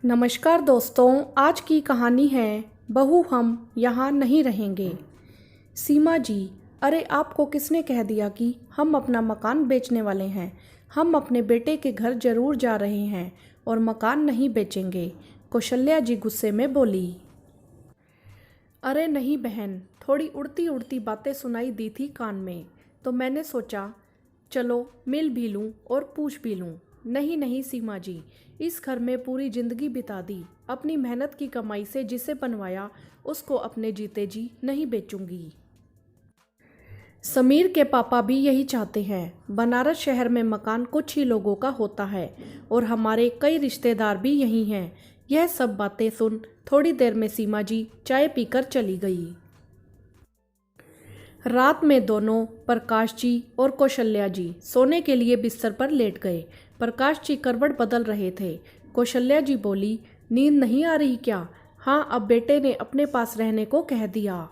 नमस्कार दोस्तों, आज की कहानी है बहू हम यहाँ नहीं रहेंगे। सीमा जी, अरे आपको किसने कह दिया कि हम अपना मकान बेचने वाले हैं? हम अपने बेटे के घर जरूर जा रहे हैं और मकान नहीं बेचेंगे, कौशल्या जी गुस्से में बोली। अरे नहीं बहन, थोड़ी उड़ती उड़ती बातें सुनाई दी थी कान में, तो मैंने सोचा चलो मिल भी लूँ और पूछ भी लूँ। नहीं नहीं सीमा जी, इस घर में पूरी जिंदगी बिता दी, अपनी मेहनत की कमाई से जिसे बनवाया उसको अपने जीते जी नहीं बेचूंगी। समीर के पापा भी यही चाहते हैं। बनारस शहर में मकान कुछ ही लोगों का होता है और हमारे कई रिश्तेदार भी यही हैं। यह सब बातें सुन थोड़ी देर में सीमा जी चाय पीकर चली गई। रात में दोनों प्रकाश जी और कौशल्या जी सोने के लिए बिस्तर पर लेट गए। प्रकाश जी करवट बदल रहे थे। कौशल्या जी बोली, नींद नहीं आ रही क्या? हाँ, अब बेटे ने अपने पास रहने को कह दिया।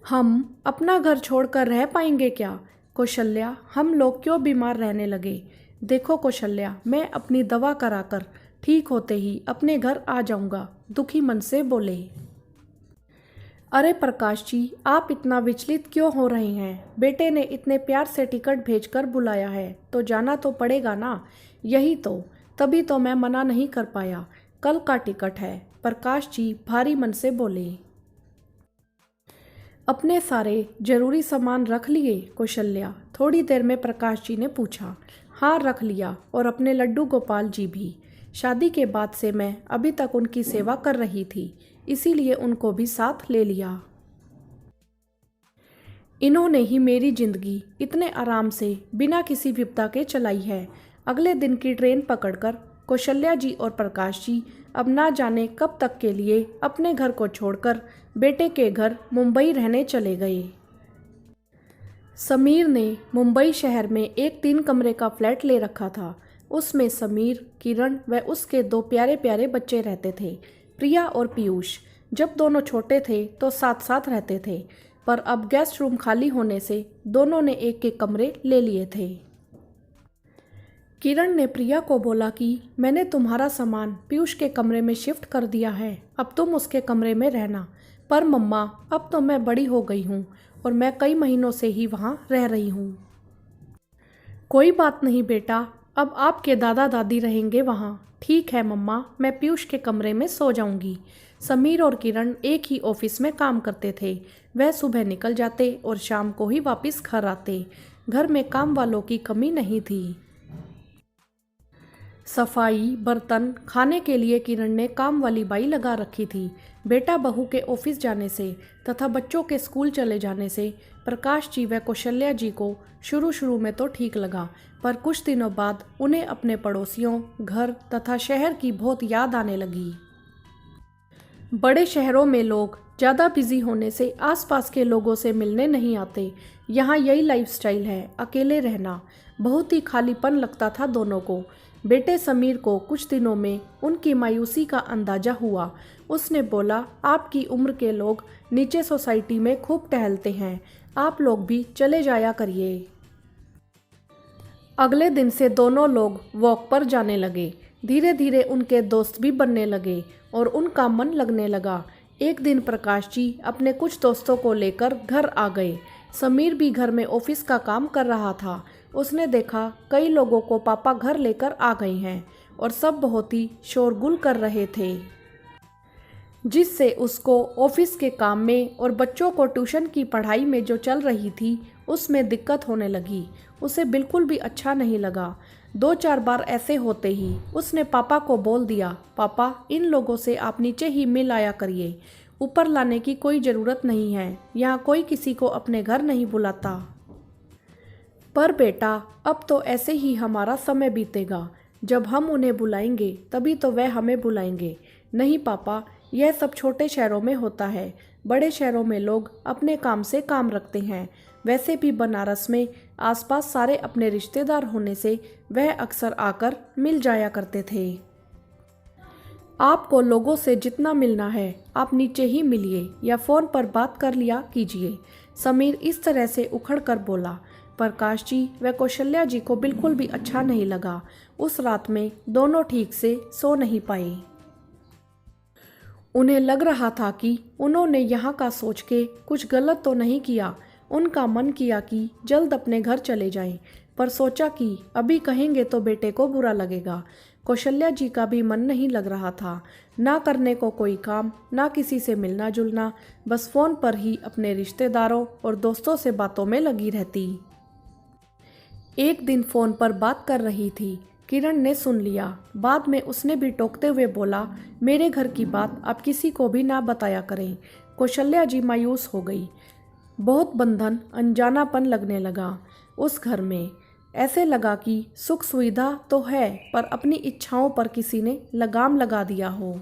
हम अपना घर छोड़कर रह पाएंगे क्या? कौशल्या, हम लोग क्यों बीमार रहने लगे? देखो कौशल्या, मैं अपनी दवा कराकर ठीक होते ही अपने घर आ जाऊंगा, दुखी मन से बोले। अरे प्रकाश जी, आप इतना विचलित क्यों हो रहे हैं? बेटे ने इतने प्यार से टिकट भेजकर बुलाया है तो जाना तो पड़ेगा ना। यही तो, तभी तो मैं मना नहीं कर पाया। कल का टिकट है, प्रकाश जी भारी मन से बोले। अपने सारे जरूरी सामान रख लिए कौशल्या? थोड़ी देर में प्रकाश जी ने पूछा। हाँ रख लिया, और अपने लड्डू गोपाल जी भी। शादी के बाद से मैं अभी तक उनकी सेवा कर रही थी, इसीलिए उनको भी साथ ले लिया। इन्होंने ही मेरी जिंदगी इतने आराम से बिना किसी विपदा के चलाई है। अगले दिन की ट्रेन पकड़कर कौशल्या जी और प्रकाश जी अब ना जाने कब तक के लिए अपने घर को छोड़कर बेटे के घर मुंबई रहने चले गए। समीर ने मुंबई शहर में एक 3 कमरे का फ्लैट ले रखा था। उसमें समीर, किरण व उसके 2 प्यारे प्यारे बच्चे रहते थे, प्रिया और पीयूष। जब दोनों छोटे थे तो साथ साथ रहते थे, पर अब गेस्ट रूम खाली होने से दोनों ने एक एक कमरे ले लिए थे। किरण ने प्रिया को बोला कि मैंने तुम्हारा सामान पीयूष के कमरे में शिफ्ट कर दिया है, अब तुम उसके कमरे में रहना। पर मम्मा, अब तो मैं बड़ी हो गई हूँ और मैं कई महीनों से ही वहाँ रह रही हूँ। कोई बात नहीं बेटा, अब आपके दादा दादी रहेंगे वहाँ। ठीक है मम्मा, मैं पीयूष के कमरे में सो जाऊंगी। समीर और किरण एक ही ऑफिस में काम करते थे। वह सुबह निकल जाते और शाम को ही वापस घर आते। घर में काम वालों की कमी नहीं थी। सफाई, बर्तन, खाने के लिए किरण ने काम वाली बाई लगा रखी थी। बेटा बहू के ऑफिस जाने से तथा बच्चों के स्कूल चले जाने से प्रकाश जी व कौशल्या जी को शुरू शुरू में तो ठीक लगा, पर कुछ दिनों बाद उन्हें अपने पड़ोसियों, घर तथा शहर की बहुत याद आने लगी। बड़े शहरों में लोग ज़्यादा बिजी होने से आसपास के लोगों से मिलने नहीं आते। यहाँ यही लाइफस्टाइल है, अकेले रहना। बहुत ही खालीपन लगता था दोनों को। बेटे समीर को कुछ दिनों में उनकी मायूसी का अंदाजा हुआ। उसने बोला, आपकी उम्र के लोग नीचे सोसाइटी में खूब टहलते हैं, आप लोग भी चले जाया करिए। अगले दिन से दोनों लोग वॉक पर जाने लगे। धीरे धीरे उनके दोस्त भी बनने लगे और उनका मन लगने लगा। एक दिन प्रकाश जी अपने कुछ दोस्तों को लेकर घर आ गए। समीर भी घर में ऑफिस का काम कर रहा था। उसने देखा कई लोगों को पापा घर लेकर आ गए हैं और सब बहुत ही शोरगुल कर रहे थे, जिससे उसको ऑफिस के काम में और बच्चों को ट्यूशन की पढ़ाई में जो चल रही थी उसमें दिक्कत होने लगी। उसे बिल्कुल भी अच्छा नहीं लगा। 2-4 बार ऐसे होते ही उसने पापा को बोल दिया, पापा इन लोगों से आप नीचे ही मिल आया करिए, ऊपर लाने की कोई ज़रूरत नहीं है, यहाँ कोई किसी को अपने घर नहीं बुलाता। पर बेटा, अब तो ऐसे ही हमारा समय बीतेगा, जब हम उन्हें बुलाएंगे तभी तो वह हमें बुलाएंगे। नहीं पापा, यह सब छोटे शहरों में होता है, बड़े शहरों में लोग अपने काम से काम रखते हैं। वैसे भी बनारस में आसपास सारे अपने रिश्तेदार होने से वह अक्सर आकर मिल जाया करते थे। आपको लोगों से जितना मिलना है आप नीचे ही मिलिए या फ़ोन पर बात कर लिया कीजिए। समीर इस तरह से उखड़ कर बोला। प्रकाश जी व कौशल्या जी को बिल्कुल भी अच्छा नहीं लगा। उस रात में दोनों ठीक से सो नहीं पाए। उन्हें लग रहा था कि उन्होंने यहाँ का सोच के कुछ गलत तो नहीं किया। उनका मन किया कि जल्द अपने घर चले जाएं, पर सोचा कि अभी कहेंगे तो बेटे को बुरा लगेगा। कौशल्या जी का भी मन नहीं लग रहा था, ना करने को कोई काम, ना किसी से मिलना जुलना, बस फोन पर ही अपने रिश्तेदारों और दोस्तों से बातों में लगी रहती। एक दिन फोन पर बात कर रही थी, किरण ने सुन लिया। बाद में उसने भी टोकते हुए बोला, मेरे घर की बात आप किसी को भी ना बताया करें। कौशल्या जी मायूस हो गई। बहुत बंधन, अनजानापन लगने लगा उस घर में। ऐसे लगा कि सुख सुविधा तो है, पर अपनी इच्छाओं पर किसी ने लगाम लगा दिया हो।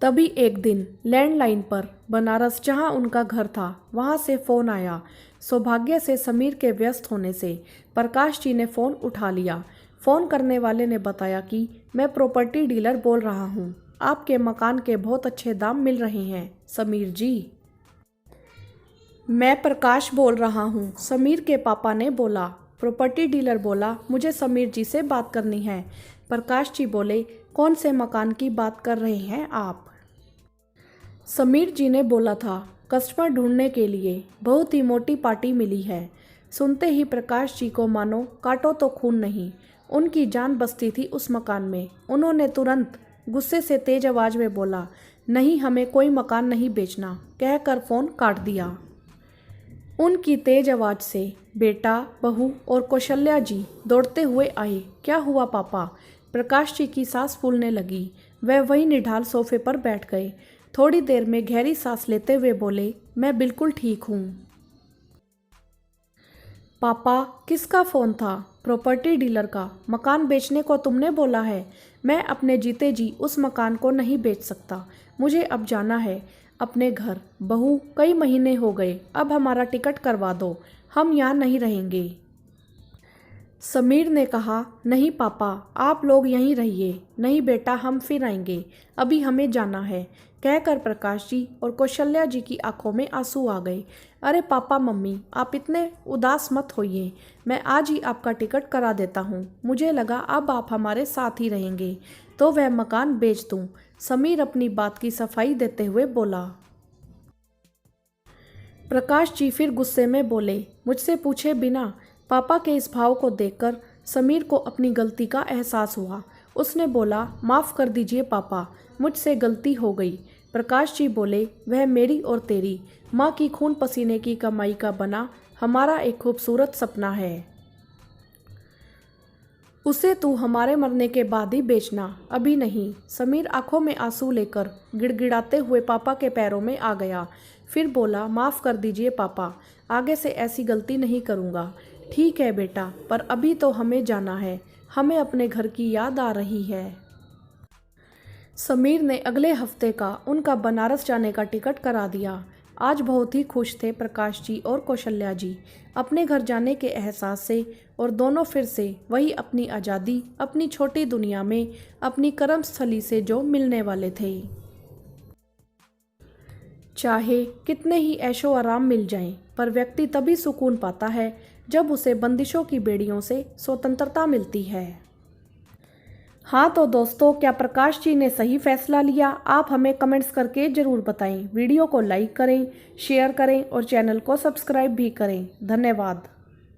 तभी एक दिन लैंडलाइन पर बनारस, जहां उनका घर था, वहां से फ़ोन आया। सौभाग्य से समीर के व्यस्त होने से प्रकाश जी ने फ़ोन उठा लिया। फ़ोन करने वाले ने बताया कि मैं प्रॉपर्टी डीलर बोल रहा हूं, आपके मकान के बहुत अच्छे दाम मिल रहे हैं समीर जी। मैं प्रकाश बोल रहा हूँ, समीर के पापा ने बोला। प्रॉपर्टी डीलर बोला, मुझे समीर जी से बात करनी है। प्रकाश जी बोले, कौन से मकान की बात कर रहे हैं आप? समीर जी ने बोला था, कस्टमर ढूंढने के लिए बहुत ही मोटी पार्टी मिली है। सुनते ही प्रकाश जी को मानो काटो तो खून नहीं, उनकी जान बसती थी उस मकान में। उन्होंने तुरंत गुस्से से तेज आवाज में बोला, नहीं, हमें कोई मकान नहीं बेचना, कहकर फ़ोन काट दिया। उनकी तेज आवाज से बेटा, बहू और कौशल्या जी दौड़ते हुए आए। क्या हुआ पापा? प्रकाश जी की सांस फूलने लगी। वह वहीं निढाल सोफे पर बैठ गए। थोड़ी देर में गहरी सांस लेते हुए बोले, मैं बिल्कुल ठीक हूँ। पापा, किसका फ़ोन था? प्रॉपर्टी डीलर का। मकान बेचने को तुमने बोला है। मैं अपने जीते जी उस मकान को नहीं बेच सकता। मुझे अब जाना है अपने घर। बहू, कई महीने हो गए, अब हमारा टिकट करवा दो, हम यहाँ नहीं रहेंगे। समीर ने कहा, नहीं पापा, आप लोग यहीं रहिए। नहीं बेटा, हम फिर आएंगे, अभी हमें जाना है, कहकर प्रकाश जी और कौशल्या जी की आंखों में आंसू आ गए। अरे पापा मम्मी, आप इतने उदास मत होइए, मैं आज ही आपका टिकट करा देता हूँ। मुझे लगा अब आप हमारे साथ ही रहेंगे तो वह मकान बेच दूँ। समीर अपनी बात की सफाई देते हुए बोला। प्रकाश जी फिर गुस्से में बोले, मुझसे पूछे बिना। पापा के इस भाव को देखकर समीर को अपनी गलती का एहसास हुआ। उसने बोला, माफ़ कर दीजिए पापा, मुझसे गलती हो गई। प्रकाश जी बोले, वह मेरी और तेरी माँ की खून पसीने की कमाई का बना हमारा एक खूबसूरत सपना है। उसे तू हमारे मरने के बाद ही बेचना, अभी नहीं। समीर आंखों में आंसू लेकर गिड़गिड़ाते हुए पापा के पैरों में आ गया। फिर बोला, माफ़ कर दीजिए पापा, आगे से ऐसी गलती नहीं करूँगा। ठीक है बेटा, पर अभी तो हमें जाना है, हमें अपने घर की याद आ रही है। समीर ने अगले हफ्ते का उनका बनारस जाने का टिकट करा दिया। आज बहुत ही खुश थे प्रकाश जी और कौशल्या जी अपने घर जाने के एहसास से, और दोनों फिर से वही अपनी आज़ादी, अपनी छोटी दुनिया में, अपनी कर्मस्थली से जो मिलने वाले थे। चाहे कितने ही ऐशो आराम मिल जाएं, पर व्यक्ति तभी सुकून पाता है जब उसे बंदिशों की बेड़ियों से स्वतंत्रता मिलती है। हाँ तो दोस्तों, क्या प्रकाश जी ने सही फैसला लिया? आप हमें कमेंट्स करके ज़रूर बताएं। वीडियो को लाइक करें, शेयर करें और चैनल को सब्सक्राइब भी करें। धन्यवाद।